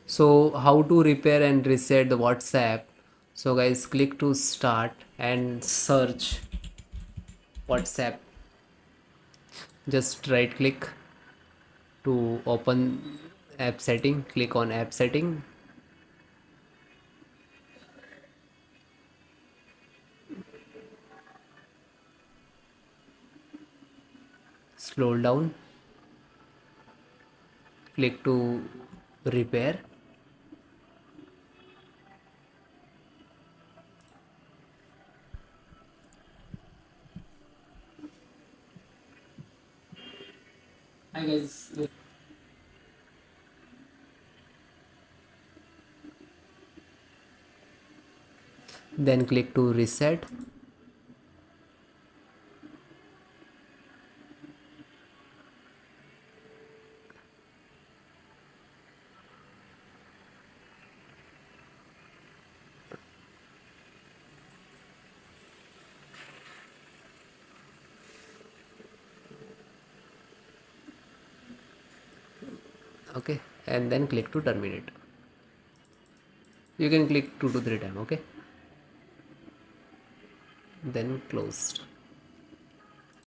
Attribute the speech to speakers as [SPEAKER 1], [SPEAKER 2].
[SPEAKER 1] So how to repair and reset the WhatsApp? So guys, click to start and search WhatsApp. Just right click to open app setting, click on app setting, scroll down, click to repair. Hi guys. Then click to reset. Okay, and then click to terminate. You can click 2 to 3 times. Okay, then closed.